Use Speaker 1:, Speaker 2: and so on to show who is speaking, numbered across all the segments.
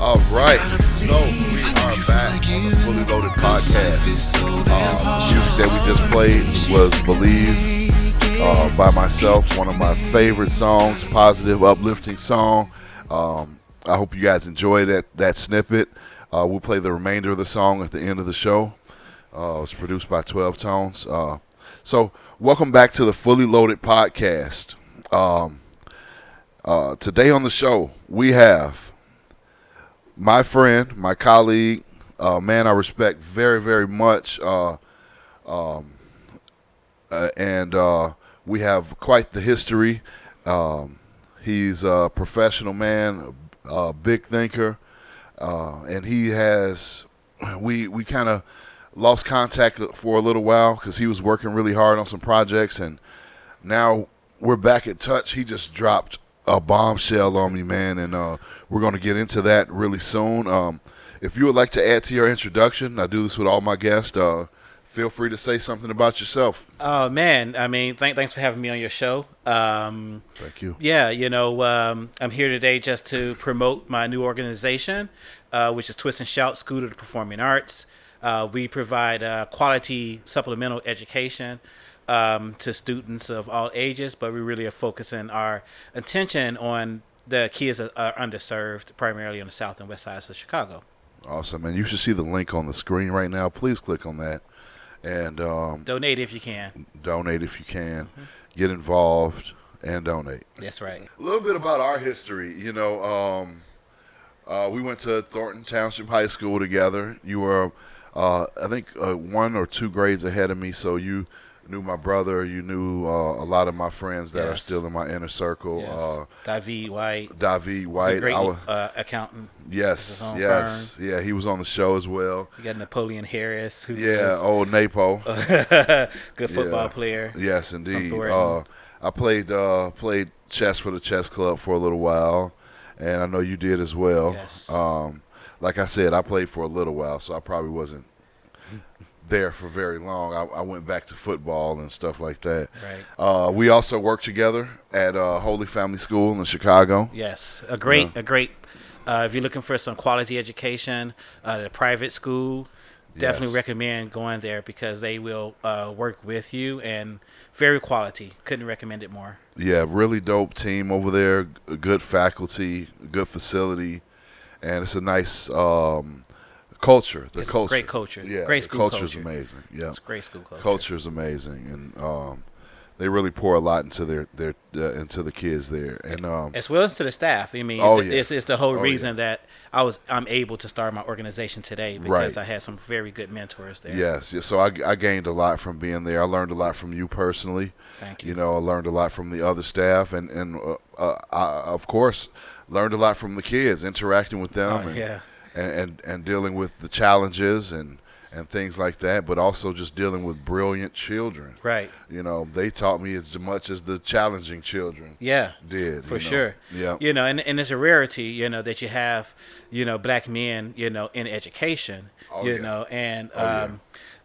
Speaker 1: All right, so we are back on the Fully Loaded podcast. The music that we just played was "Believe" by myself. One of my favorite songs, positive, uplifting song. I hope you guys enjoyed that snippet. We'll play the remainder of the song at the end of the show. It's produced by 12 Tones. So, welcome back to the Fully Loaded podcast. Today on the show, we have my friend, my colleague, man I respect very, very much, and we have quite the history. He's a professional man, a big thinker, and he has. We kind of lost contact for a little while because he was working really hard on some projects, and now we're back in touch. He just dropped a bombshell on me, man, and we're going to get into that really soon. If you would like to add to your introduction, I do this with all my guests. Feel free to say something about yourself.
Speaker 2: Oh man, I mean, thanks for having me on your show.
Speaker 1: Thank you.
Speaker 2: Yeah, I'm here today just to promote my new organization, which is Twist and Shout School of the Performing Arts. We provide quality supplemental education to students of all ages, but we really are focusing our attention on the kids that are underserved, primarily on the south and west sides of Chicago.
Speaker 1: Awesome, and you should see the link on the screen right now. Please click on that and
Speaker 2: Donate if you can.
Speaker 1: donate if you can. Mm-hmm. Get involved and donate.
Speaker 2: That's right.
Speaker 1: A little bit about our history. We went to Thornton Township High School together. You were, I think, 1 or 2 grades ahead of me, so you knew my brother. You knew a lot of my friends that are still in my inner circle.
Speaker 2: Yes. David White.
Speaker 1: David White.
Speaker 2: He's a great accountant.
Speaker 1: Yes. Firm. Yeah, he was on the show as well.
Speaker 2: You got Napoleon Harris.
Speaker 1: Old Napo.
Speaker 2: Good football player.
Speaker 1: Yes, indeed. I played chess for the chess club for a little while, and I know you did as well.
Speaker 2: Yes.
Speaker 1: Like I said, I played for a little while, so I probably wasn't there for very long. I went back to football and stuff like that.
Speaker 2: Right.
Speaker 1: We also worked together at Holy Family School in Chicago.
Speaker 2: Yes, a great. If you're looking for some quality education, the private school, definitely recommend going there because they will work with you and very quality. Couldn't recommend it more.
Speaker 1: Yeah, really dope team over there. Good faculty, good facility, and it's a nice culture.
Speaker 2: It's a great culture.
Speaker 1: Yeah,
Speaker 2: great school
Speaker 1: culture's
Speaker 2: culture.
Speaker 1: amazing. Yeah,
Speaker 2: it's great school culture.
Speaker 1: Culture's amazing, and they really pour a lot into their into the kids there, and
Speaker 2: as well as to the staff. I mean, it's the whole reason that I'm able to start my organization today because I had some very good mentors there.
Speaker 1: Yes. So I gained a lot from being there. I learned a lot from you personally.
Speaker 2: Thank you.
Speaker 1: I learned a lot from the other staff, and I, of course, learned a lot from the kids, interacting with them. And dealing with the challenges and things like that, but also just dealing with brilliant children.
Speaker 2: Right.
Speaker 1: They taught me as much as the challenging children did.
Speaker 2: For sure.
Speaker 1: Yeah.
Speaker 2: And it's a rarity, that you have, black men, in education,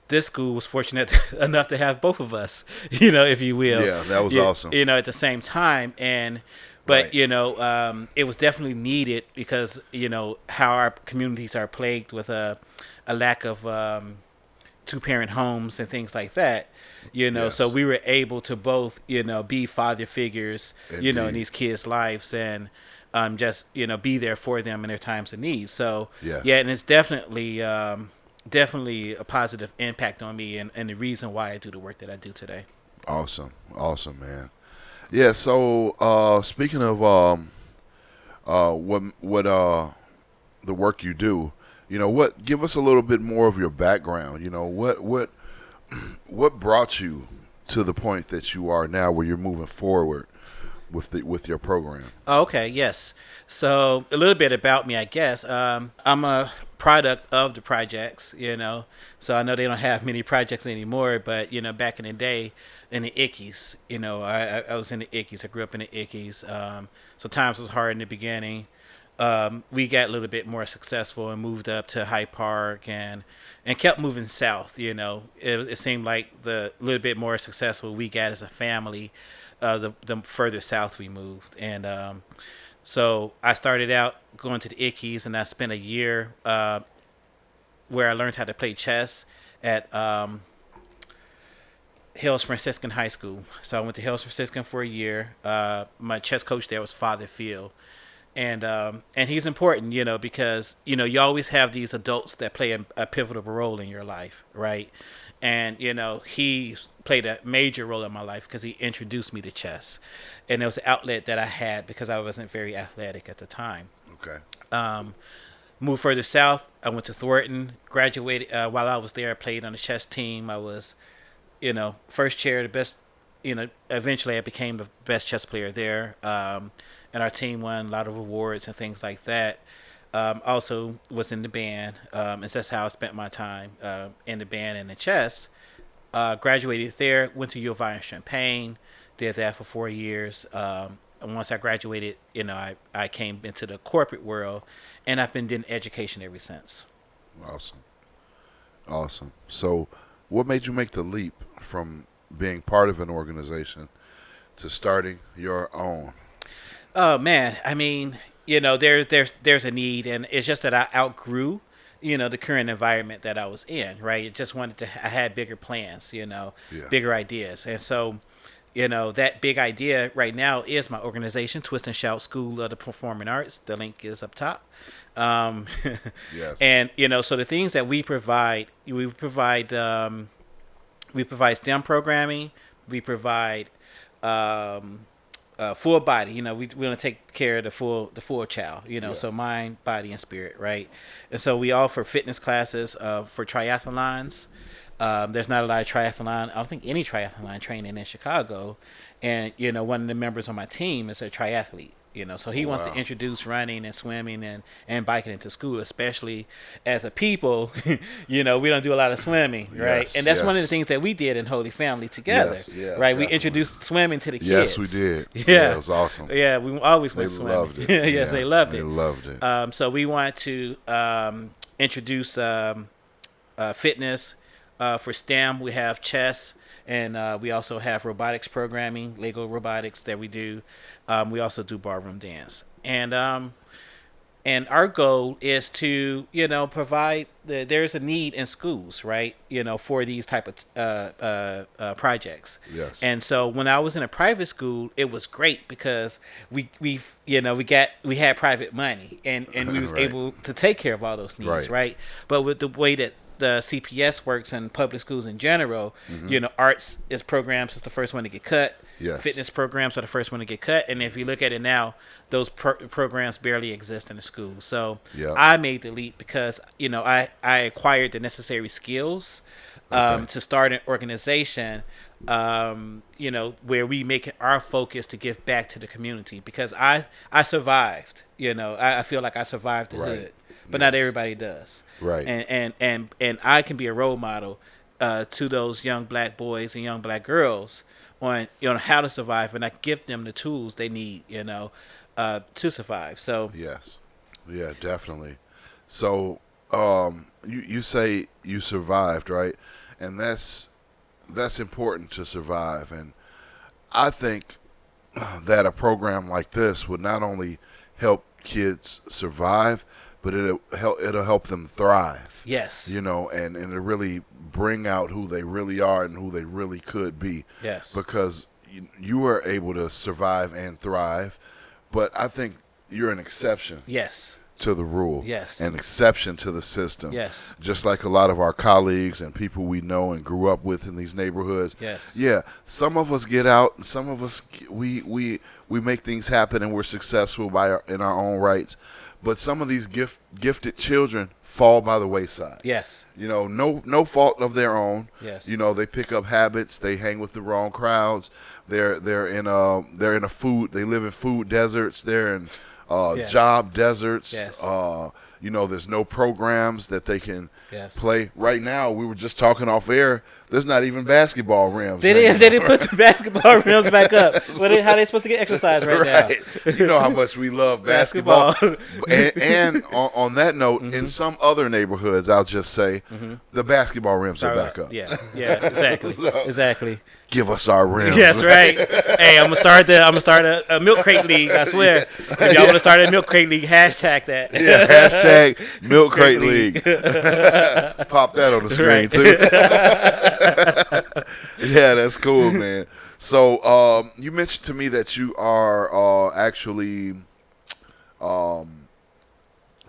Speaker 2: this school was fortunate enough to have both of us, if you will.
Speaker 1: Yeah, that was awesome.
Speaker 2: At the same time. But it was definitely needed because how our communities are plagued with a lack of 2-parent homes and things like that. So we were able to both be father figures in these kids' lives and just be there for them in their times of need. So and it's definitely a positive impact on me and the reason why I do the work that I do today.
Speaker 1: Awesome, man. Yeah, so speaking of what the work you do, give us a little bit more of your background. What brought you to the point that you are now, where you're moving forward with your program?
Speaker 2: Okay, yes. So a little bit about me, I guess. I'm a product of the projects, So I know they don't have many projects anymore, but back in the day, in the Ickies, I was in the Ickies. I grew up in the Ickies. So times was hard in the beginning. We got a little bit more successful and moved up to Hyde Park and kept moving south. It seemed like the little bit more successful we got as a family, the further south we moved. And So I started out going to the Ickies, and I spent a year where I learned how to play chess at Hills Franciscan High School. So I went to Hills Franciscan for a year. My chess coach there was Father Phil, and he's important, because you always have these adults that play a pivotal role in your life, right? And he played a major role in my life because he introduced me to chess, and it was an outlet that I had because I wasn't very athletic at the time.
Speaker 1: Okay.
Speaker 2: Moved further south. I went to Thornton. Graduated while I was there. I played on the chess team. I was, first chair, the best. Eventually I became the best chess player there, and our team won a lot of awards and things like that. Also was in the band, and that's how I spent my time in the band and the chess. Graduated there. Went to U of I in Champaign. Did that for 4 years. And once I graduated, I came into the corporate world, and I've been in education ever since.
Speaker 1: Awesome. Awesome. So, what made you make the leap from being part of an organization to starting your own?
Speaker 2: Oh man, I mean, there's a need, and it's just that I outgrew, the current environment that I was in. Right, it just I had bigger plans,
Speaker 1: Yeah.
Speaker 2: bigger ideas, and so. That big idea right now is my organization, Twist and Shout School of the Performing Arts. The link is up top.
Speaker 1: Yes.
Speaker 2: And, so the things that we provide STEM programming. We provide full body. We want to take care of the full child.
Speaker 1: Yeah.
Speaker 2: So mind, body, and spirit, right? And so we offer fitness classes for triathlons. There's not a lot of triathlon. I don't think any triathlon training in Chicago. And, one of the members on my team is a triathlete. So he wants to introduce running and swimming and biking into school, especially as a people. We don't do a lot of swimming, right?
Speaker 1: Yes,
Speaker 2: and that's one of the
Speaker 1: yes.
Speaker 2: things that we did in Holy Family together,
Speaker 1: Yes, yeah,
Speaker 2: right? We
Speaker 1: definitely.
Speaker 2: introduced swimming to the kids.
Speaker 1: Yes, we did.
Speaker 2: Yeah,
Speaker 1: It was awesome.
Speaker 2: Yeah, we always
Speaker 1: They
Speaker 2: went swimming.
Speaker 1: loved it.
Speaker 2: Yes,
Speaker 1: Yeah,
Speaker 2: they loved it.
Speaker 1: They loved it.
Speaker 2: So we want to introduce fitness for STEM. We have chess, and we also have robotics programming, Lego robotics that we do. We also do ballroom dance, and our goal is to provide. There's a need in schools, right? For these type of projects.
Speaker 1: Yes.
Speaker 2: And so when I was in a private school, it was great because we had private money, and we was
Speaker 1: Right.
Speaker 2: able to take care of all those needs, right? But with the way that the CPS works in public schools in general, arts is programs is the first one to get cut.
Speaker 1: Yes.
Speaker 2: Fitness programs are the first one to get cut. And if you look at it now, those programs barely exist in the school. So
Speaker 1: Yeah.
Speaker 2: I made the leap because, I acquired the necessary skills to start an organization, where we make it our focus to give back to the community, because I survived, I feel like I survived the
Speaker 1: Right.
Speaker 2: hood, but not everybody does.
Speaker 1: Right.
Speaker 2: And I can be a role model to those young black boys and young black girls on how to survive, and I give them the tools they need, to survive. So
Speaker 1: Yes. Yeah, definitely. So, you say you survived, right? And that's important to survive. And I think that a program like this would not only help kids survive, but it'll help them thrive.
Speaker 2: yes,
Speaker 1: And to really bring out who they really are and who they really could be.
Speaker 2: yes,
Speaker 1: Because you were able to survive and thrive, but I think you're an exception
Speaker 2: yes,
Speaker 1: to the rule.
Speaker 2: Yes.
Speaker 1: An exception to the system.
Speaker 2: yes,
Speaker 1: Just like a lot of our colleagues and people we know and grew up with in these neighborhoods.
Speaker 2: yes,
Speaker 1: Yeah, some of us get out, and some of us we make things happen, and we're successful in our own rights. But some of these gifted children fall by the wayside.
Speaker 2: yes,
Speaker 1: No fault of their own.
Speaker 2: Yes.
Speaker 1: They pick up habits. They hang with the wrong crowds. They're in a food. They live in food deserts. They're in
Speaker 2: Yes.
Speaker 1: job deserts.
Speaker 2: Yes.
Speaker 1: There's no programs that they can
Speaker 2: Yes.
Speaker 1: play. Right now, we were just talking off air. There's not even basketball rims.
Speaker 2: They didn't put the basketball rims back up. How they supposed to get exercise right now?
Speaker 1: You know how much we love basketball. and on that note, in some other neighborhoods, I'll just say the basketball rims are back up.
Speaker 2: Yeah, exactly,
Speaker 1: So-
Speaker 2: exactly.
Speaker 1: Give us our rims.
Speaker 2: Yes, right. Hey, I'm gonna start a milk crate league. I swear. If y'all want want to start a milk crate league, hashtag that.
Speaker 1: Yeah, hashtag Milk Crate
Speaker 2: Crate
Speaker 1: League.
Speaker 2: League.
Speaker 1: Pop that on the screen
Speaker 2: Right.
Speaker 1: too. Yeah, that's cool, man. So you mentioned to me that you are actually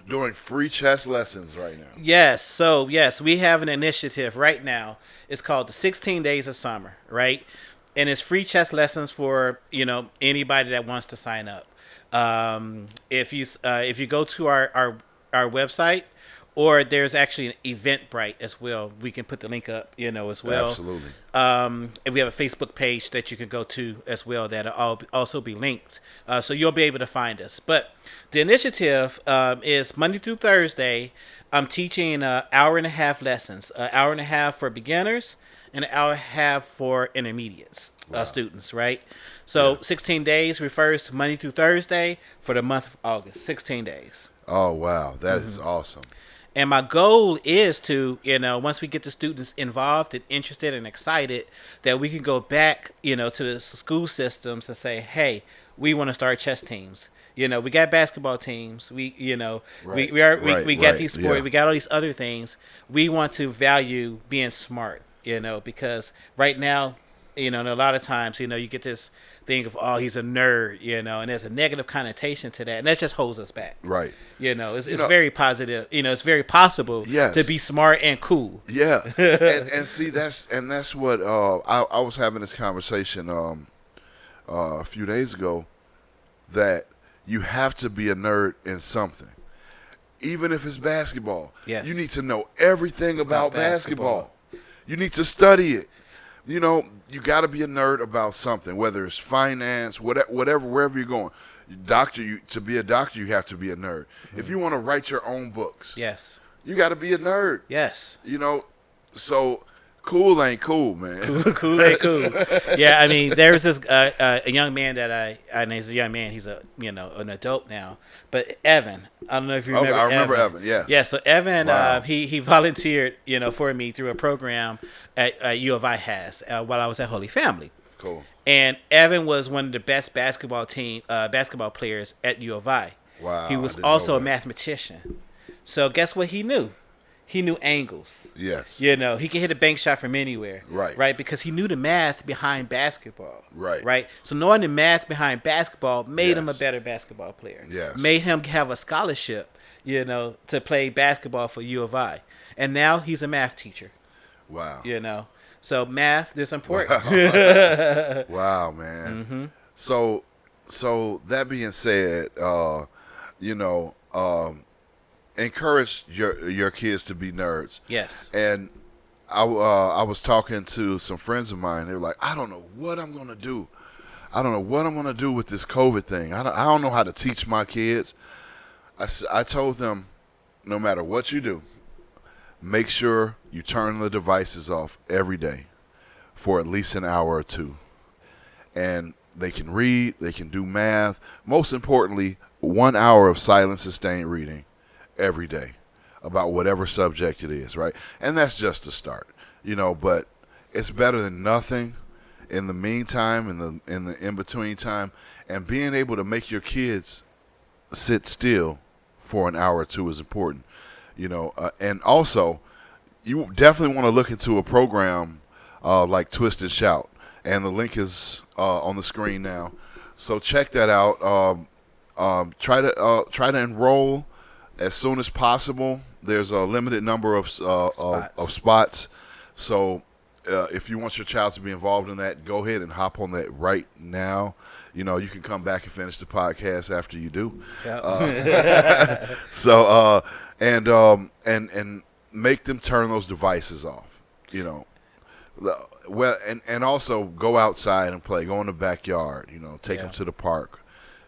Speaker 1: doing free chess lessons right now.
Speaker 2: Yes. So yes, we have an initiative right now. It's called the 16 Days of Summer, right? And it's free chess lessons for anybody that wants to sign up. If you go to our website, or there's actually an Eventbrite as well. We can put the link up, as well.
Speaker 1: Absolutely.
Speaker 2: And we have a Facebook page that you can go to as well that'll also be linked. So you'll be able to find us. But the initiative is Monday through Thursday. I'm teaching hour and a half lessons, an hour and a half for beginners and an hour and a half for intermediates students, right? So 16 days refers to Monday through Thursday for the month of August, 16 days.
Speaker 1: Oh wow, that is awesome.
Speaker 2: And my goal is to, once we get the students involved and interested and excited, that we can go back, to the school systems and say, hey, we want to start chess teams. We got basketball teams. We got these sports.
Speaker 1: Yeah.
Speaker 2: We got all these other things. We want to value being smart, because right now, and a lot of times, you get this thing of, oh, he's a nerd, and there's a negative connotation to that, and that just holds us back.
Speaker 1: Right.
Speaker 2: It's very positive. It's very possible
Speaker 1: Yes.
Speaker 2: to be smart and cool.
Speaker 1: Yeah, and see that's what I was having this conversation a few days ago, that you have to be a nerd in something, even if it's basketball.
Speaker 2: Yes.
Speaker 1: You need to know everything about basketball. You need to study it. You got to be a nerd about something, whether it's finance, whatever, wherever you're going. To be a doctor, you have to be a nerd. Mm-hmm. If you want to write your own books,
Speaker 2: Yes.
Speaker 1: you got to be a nerd.
Speaker 2: Yes.
Speaker 1: So cool ain't cool, man.
Speaker 2: Cool ain't cool. Yeah, I mean, there's this a young man and he's a young man. He's an adult now. But Evan, I don't know if you remember.
Speaker 1: I remember Evan. Yes.
Speaker 2: Yeah. So Evan,
Speaker 1: Wow.
Speaker 2: he volunteered, for me through a program at U of I has while I was at Holy Family.
Speaker 1: Cool.
Speaker 2: And Evan was one of the best basketball players at U of I.
Speaker 1: Wow.
Speaker 2: He was also a mathematician. So guess what he knew? He knew angles.
Speaker 1: Yes.
Speaker 2: He could hit a bank shot from anywhere.
Speaker 1: Right.
Speaker 2: Right? Because he knew the math behind basketball.
Speaker 1: Right.
Speaker 2: Right? So knowing the math behind basketball made him a
Speaker 1: Yes.
Speaker 2: better basketball player.
Speaker 1: Yes.
Speaker 2: Made him have a scholarship, to play basketball for U of I. And now he's a math teacher.
Speaker 1: Wow.
Speaker 2: So math is important.
Speaker 1: Wow, man.
Speaker 2: Mm-hmm.
Speaker 1: So that being said, encourage your kids to be nerds.
Speaker 2: Yes.
Speaker 1: And I was talking to some friends of mine. They were like, I don't know what I'm gonna do. I don't know what I'm gonna do with this COVID thing. I don't know how to teach my kids. I told them, no matter what you do, make sure you turn the devices off every day for at least an hour or two. And they can read, they can do math. Most importantly, 1 hour of silent, sustained reading every day about whatever subject it is, right? And that's just a start, but it's better than nothing in the meantime, in the in-between time, and being able to make your kids sit still for an hour or two is important, and also you definitely want to look into a program like Twist and Shout, and the link is on the screen now. So check that out. Try to enroll as soon as possible. There's a limited number of spots. So if you want your child to be involved in that, go ahead and hop on that right now. You can come back and finish the podcast after you do.
Speaker 2: Yep.
Speaker 1: And make them turn those devices off. Well, and also go outside and play. Go in the backyard. Take them to the park.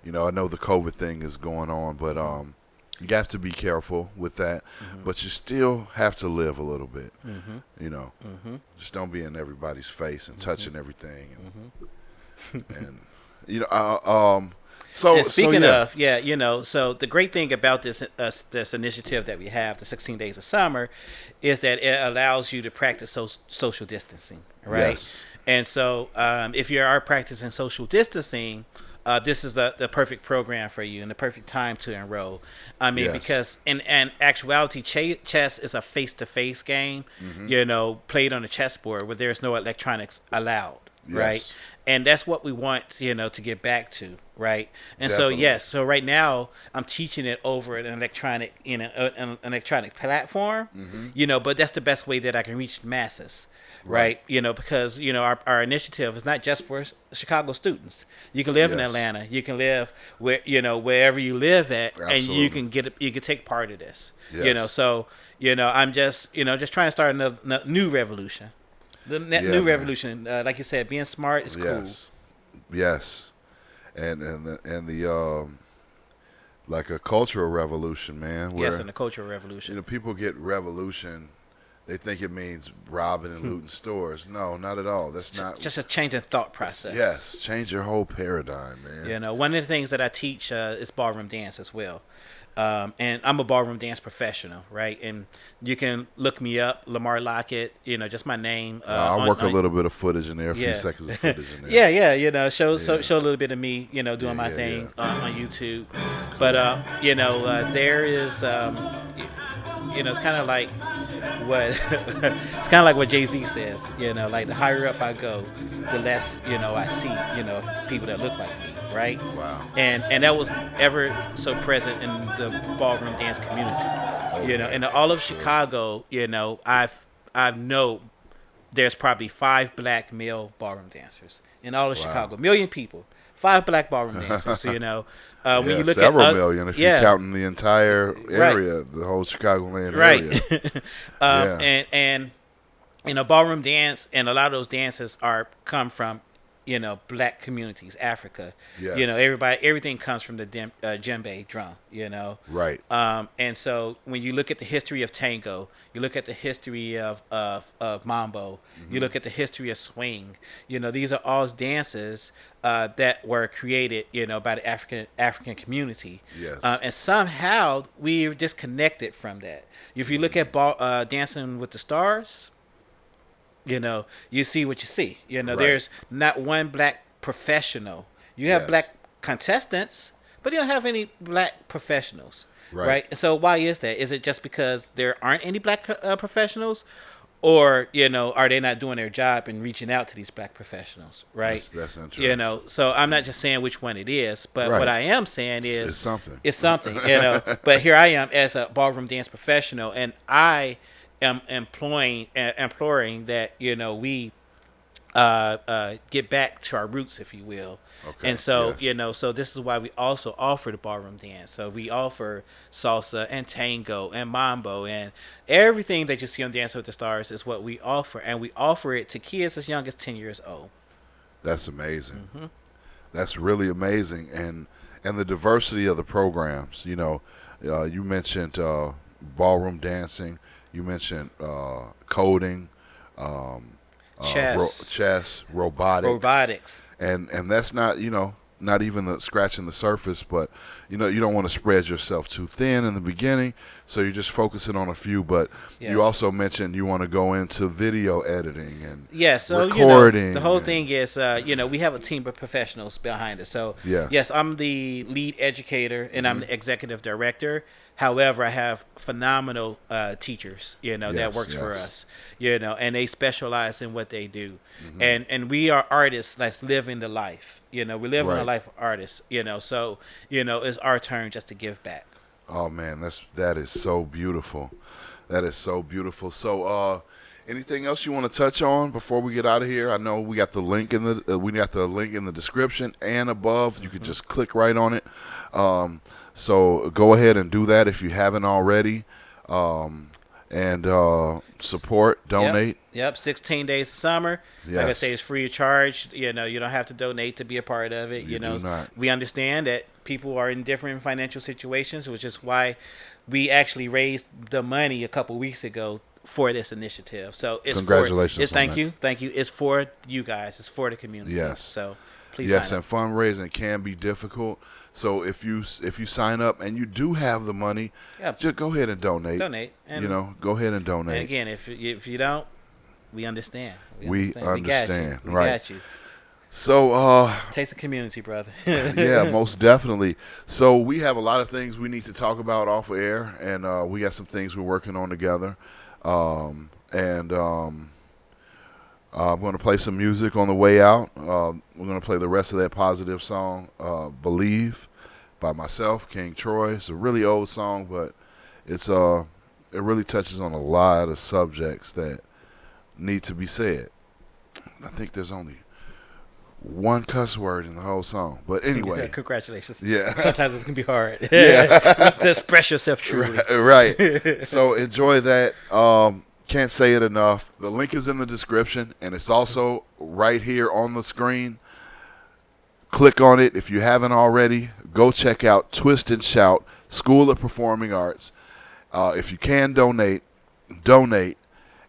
Speaker 1: I know the COVID thing is going on, but you have to be careful with that. Mm-hmm. But you still have to live a little bit. Mm-hmm. Just don't be in everybody's face and touching everything. And So
Speaker 2: and speaking
Speaker 1: so, yeah.
Speaker 2: of, so the great thing about this initiative that we have, the 16 Days of Summer, is that it allows you to practice social distancing, right?
Speaker 1: Yes.
Speaker 2: And so if you are practicing social distancing, this is the perfect program for you and the perfect time to enroll. I mean,
Speaker 1: Yes.
Speaker 2: because in actuality, chess is a face-to-face game, played on a chessboard where there's no electronics allowed, right?
Speaker 1: Yes.
Speaker 2: And that's what we want, to get back to, right? And so,
Speaker 1: Definitely.
Speaker 2: yes, so right now I'm teaching it over an electronic, an electronic platform, but that's the best way that I can reach the masses. Right, because our initiative is not just for Chicago students. You can live in
Speaker 1: Yes.
Speaker 2: Atlanta. You can live wherever you live at, and you
Speaker 1: Absolutely.
Speaker 2: can you can take part of this.
Speaker 1: Yes.
Speaker 2: So I'm just just trying to start another new revolution. The
Speaker 1: Yeah,
Speaker 2: new
Speaker 1: man.
Speaker 2: revolution, like you said, being smart is cool.
Speaker 1: Yes. Yes. And the like a cultural revolution, man. Where
Speaker 2: Yes, and the cultural revolution.
Speaker 1: people get revolution, they think it means robbing and looting stores. No, not at all. That's not.
Speaker 2: Just a change in thought process.
Speaker 1: Yes, change your whole paradigm, man.
Speaker 2: One of the things that I teach is ballroom dance as well. And I'm a ballroom dance professional, right? And you can look me up, Lamar Lockett, just my name.
Speaker 1: I'll work a little bit of footage in there, a few
Speaker 2: Yeah.
Speaker 1: seconds of footage in there.
Speaker 2: Yeah, show a little bit of me, doing my
Speaker 1: yeah,
Speaker 2: thing on YouTube. But there is, it's kind of like what it's kind of like what Jay-Z says. Like the higher up I go, the less I see people that look like me, right?
Speaker 1: Wow.
Speaker 2: And that was ever so present in the ballroom dance community. In all of Chicago, I've know there's probably 5 black male ballroom dancers in all of Chicago. Million people, 5 black ballroom dancers. When you look
Speaker 1: several
Speaker 2: at
Speaker 1: million if you're counting the entire area, the whole Chicagoland area.
Speaker 2: Right. And ballroom dance and a lot of those dances come from black communities, Africa.
Speaker 1: Yes.
Speaker 2: Everything comes from the djembe drum.
Speaker 1: Right.
Speaker 2: And so when you look at the history of tango, you look at the history of mambo, you look at the history of swing. These are all dances that were created, by the African community.
Speaker 1: Yes.
Speaker 2: And somehow we're disconnected from that. If you look at Dancing with the Stars, you see what you see.
Speaker 1: Right.
Speaker 2: There's not one black professional. You have
Speaker 1: Yes.
Speaker 2: black contestants, but you don't have any black professionals.
Speaker 1: Right.
Speaker 2: So why is that? Is it just because there aren't any black professionals? Or, are they not doing their job and reaching out to these black professionals, right?
Speaker 1: That's interesting.
Speaker 2: So I'm not just saying which one it is, but
Speaker 1: Right.
Speaker 2: what I am saying is
Speaker 1: It's something.
Speaker 2: It's something, But here I am as a ballroom dance professional, and I am imploring that we get back to our roots, if you will.
Speaker 1: Okay.
Speaker 2: And so
Speaker 1: Yes.
Speaker 2: so this is why we also offer the ballroom dance. So we offer salsa and tango and mambo and everything that you see on Dancing with the Stars is what we offer, and we offer it to kids as young as 10 years old.
Speaker 1: That's amazing. That's really amazing, and the diversity of the programs. You mentioned ballroom dancing. You mentioned coding, chess, robotics, and that's not not even scratching the surface. But you don't want to spread yourself too thin in the beginning, so you're just focusing on a few. But
Speaker 2: Yes.
Speaker 1: you also mentioned you want to go into video editing and
Speaker 2: So
Speaker 1: recording.
Speaker 2: the whole thing is, we have a team of professionals behind us. So
Speaker 1: Yes.
Speaker 2: I'm the lead educator and I'm the executive director. However, I have phenomenal teachers, that
Speaker 1: Yes,
Speaker 2: works for
Speaker 1: yes.
Speaker 2: us, and they specialize in what they do. And we are artists that's living the life. We live in
Speaker 1: Right.
Speaker 2: a life of artists, so, it's our turn just to give back.
Speaker 1: Oh man, that is so beautiful. That is so beautiful. So, anything else you want to touch on before we get out of here? I know we got the link in the description and above. You could just click right on it. So go ahead and do that if you haven't already. And support, donate.
Speaker 2: Yep. 16 days of summer. Like I
Speaker 1: Yes.
Speaker 2: say, it's free of charge. You don't have to donate to be a part of it.
Speaker 1: You do not.
Speaker 2: We understand that people are in different financial situations, which is why we actually raised the money a couple weeks ago for this initiative. So it's
Speaker 1: Congratulations on
Speaker 2: thank
Speaker 1: that.
Speaker 2: you. It's for you guys. It's for the community.
Speaker 1: Yes.
Speaker 2: So please
Speaker 1: Yes,
Speaker 2: sign
Speaker 1: and
Speaker 2: up.
Speaker 1: fundraising can be difficult. So if you sign up and you do have the money,
Speaker 2: Yep.
Speaker 1: just go ahead and donate.
Speaker 2: Donate. And,
Speaker 1: Go ahead and donate.
Speaker 2: and again, if you don't, we understand.
Speaker 1: We
Speaker 2: We got you.
Speaker 1: understand,
Speaker 2: We
Speaker 1: right.
Speaker 2: got you.
Speaker 1: So,
Speaker 2: Taste of community, brother.
Speaker 1: yeah, most definitely. So we have a lot of things we need to talk about off of air, and we got some things we're working on together. And I'm going to play some music on the way out. We're going to play the rest of that positive song, "Believe," by myself, King Troy. It's a really old song, but it really touches on a lot of subjects that need to be said. I think there's only one cuss word in the whole song, but anyway.
Speaker 2: Congratulations.
Speaker 1: Yeah.
Speaker 2: Sometimes it can be hard.
Speaker 1: Yeah.
Speaker 2: To express yourself truly.
Speaker 1: Right. So enjoy that. Can't say it enough. The link is in the description, and it's also right here on the screen. Click on it if you haven't already. Go check out Twist and Shout School of Performing Arts. If you can donate.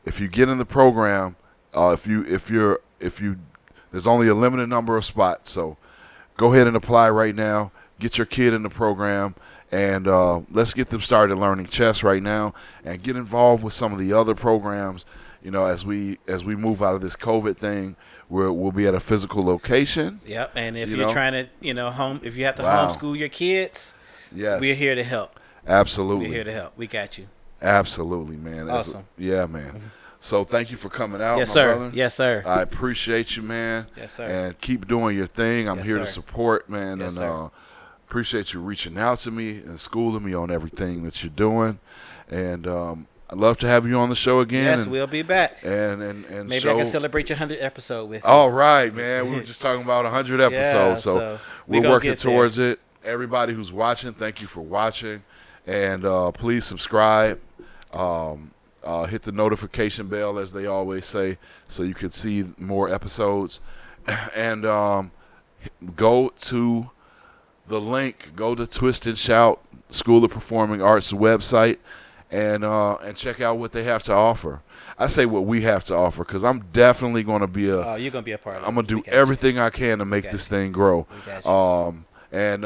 Speaker 1: If you get in the program, there's only a limited number of spots, so go ahead and apply right now. Get your kid in the program, and let's get them started learning chess right now, and get involved with some of the other programs. You know, as we move out of this COVID thing, we'll be at a physical location.
Speaker 2: Yep, and if you're trying to, if you have to homeschool your kids,
Speaker 1: yes,
Speaker 2: we're here to help.
Speaker 1: Absolutely,
Speaker 2: we're here to help. We got you.
Speaker 1: Absolutely, man.
Speaker 2: Awesome.
Speaker 1: Yeah, man. So thank you for coming out,
Speaker 2: yes,
Speaker 1: my
Speaker 2: sir.
Speaker 1: brother.
Speaker 2: Yes, sir.
Speaker 1: I appreciate you, man.
Speaker 2: Yes, sir.
Speaker 1: And keep doing your thing. I'm
Speaker 2: yes,
Speaker 1: here
Speaker 2: sir.
Speaker 1: to support, man.
Speaker 2: Yes,
Speaker 1: and
Speaker 2: sir.
Speaker 1: Appreciate you reaching out to me and schooling me on everything that you're doing. And I'd love to have you on the show again.
Speaker 2: Yes,
Speaker 1: and,
Speaker 2: we'll be back.
Speaker 1: And
Speaker 2: maybe I can celebrate your 100th episode with you.
Speaker 1: All right, man. We were just talking about 100 episodes,
Speaker 2: yeah,
Speaker 1: so we're working towards it. Everybody who's watching, thank you for watching. And please subscribe. Hit the notification bell, as they always say, so you can see more episodes. And go to the link. Go to Twist and Shout School of Performing Arts website, and check out what they have to offer. I say what we have to offer, because I'm definitely going to be you're
Speaker 2: going to be a part of it.
Speaker 1: I'm going to do everything I can to make this thing grow. And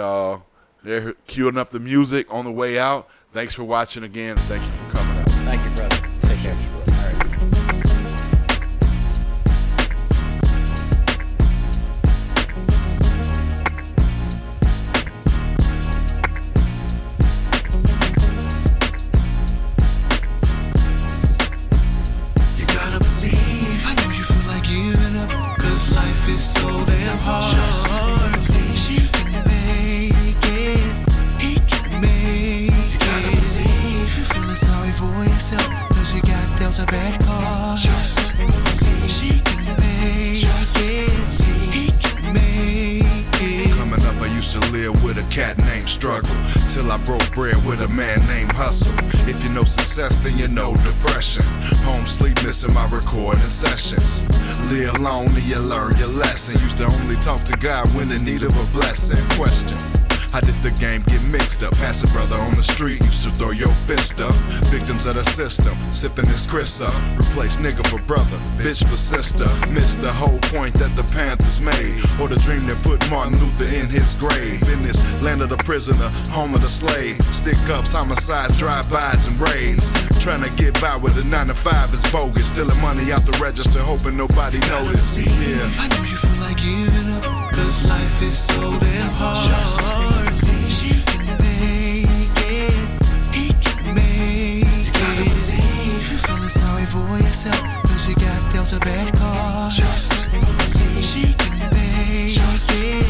Speaker 1: they're queuing up the music on the way out. Thanks for watching again. Thank you for coming out.
Speaker 2: Thank you, brother. Take care. All right.
Speaker 3: You gotta believe. I know you feel like giving up, 'cause life is so damn hard. Just believe. She can make it. He can make it. You gotta believe. You're feeling sorry for yourself, 'cause you got dealt a bad card. Just believe. She can make it. He can make it.
Speaker 4: Coming up, I used to live with a cat named Struggle, till I broke bread with a man named Hustle. If you know success, then you know depression. Home sleep, missing my recording sessions. Live lonely, you learn your lesson. Used to only talk to God when in need of a blessing. Question: how did the game get mixed up? Pass a brother on the street, used to throw your fist up. Victims of the system, sipping his Chris up. Replace nigga for brother, bitch for sister. Missed the whole point that the Panthers made, or the dream that put Martin Luther in his grave. In this land of the prisoner, home of the slave. Stick-ups, homicides, drive-bys, and raids. Trying to get by with a 9 to 5 is bogus. Stealing money out the register, hoping nobody noticed. Yeah.
Speaker 3: I know you feel like giving up, 'cause life is so damn hard. Just believe. She can make it. He can make it. You gotta believe. You're feeling sorry for yourself, 'cause you got dealt a bad card. Just believe. She can make it.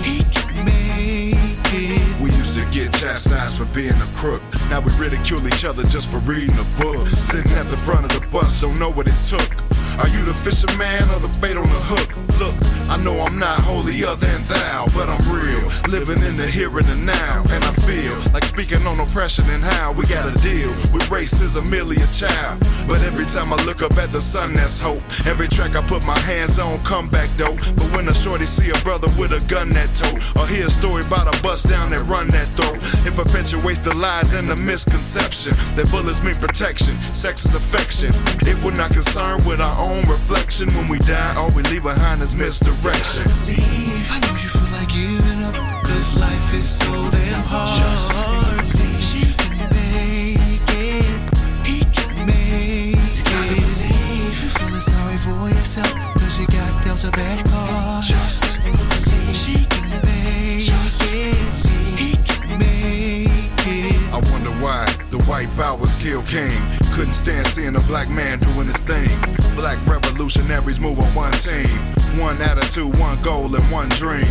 Speaker 3: He can make it.
Speaker 4: We used to get chastised for being a crook. Now we ridicule each other just for reading a book. Sitting at the front of the bus, don't know what it took. Are you the fisherman or the bait on the hook? Look, I know I'm not holier than thou, but I'm real, living in the here and the now. And I feel like speaking on oppression and how we gotta deal with racism, merely a child. But every time I look up at the sun, that's hope. Every track I put my hands on, come back dope. But when a shorty see a brother with a gun that tote, or hear a story about a bust down that run that throat, it perpetuates the lies and the misconception that bullets mean protection, sex is affection. If we're not concerned with our own reflection, when we die, all we leave behind is misdirection.
Speaker 3: I know you feel like giving up, 'cause life is so damn hard. Just believe. She can make it. He can make it. You gotta believe. You're feeling sorry for yourself, 'cause you got dealt a bad card. Just
Speaker 4: king. Couldn't stand seeing a black man doing his thing. Black revolutionaries move on one team. One attitude, one goal, and one dream.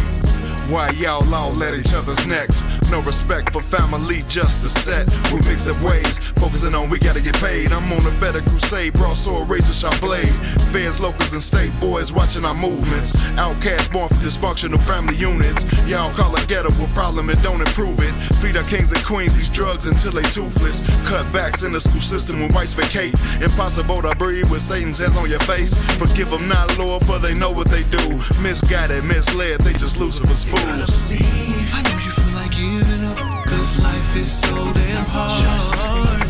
Speaker 4: Why y'all all at each other's necks? No respect for family, just the set. We mix up ways, focusing on we gotta get paid. I'm on a better crusade, broadsword, razor sharp blade. Feds, locals, and state boys watching our movements. Outcasts born from dysfunctional family units. Y'all call it ghetto a problem and don't improve it. Feed our kings and queens these drugs until they toothless. Cutbacks in the school system when whites vacate. Impossible to breathe with Satan's hands on your face. Forgive them not, Lord, for they know what they do. Misguided, misled, they just Lucifer's fools.
Speaker 3: I know you feel like giving up, cause life is so damn hard.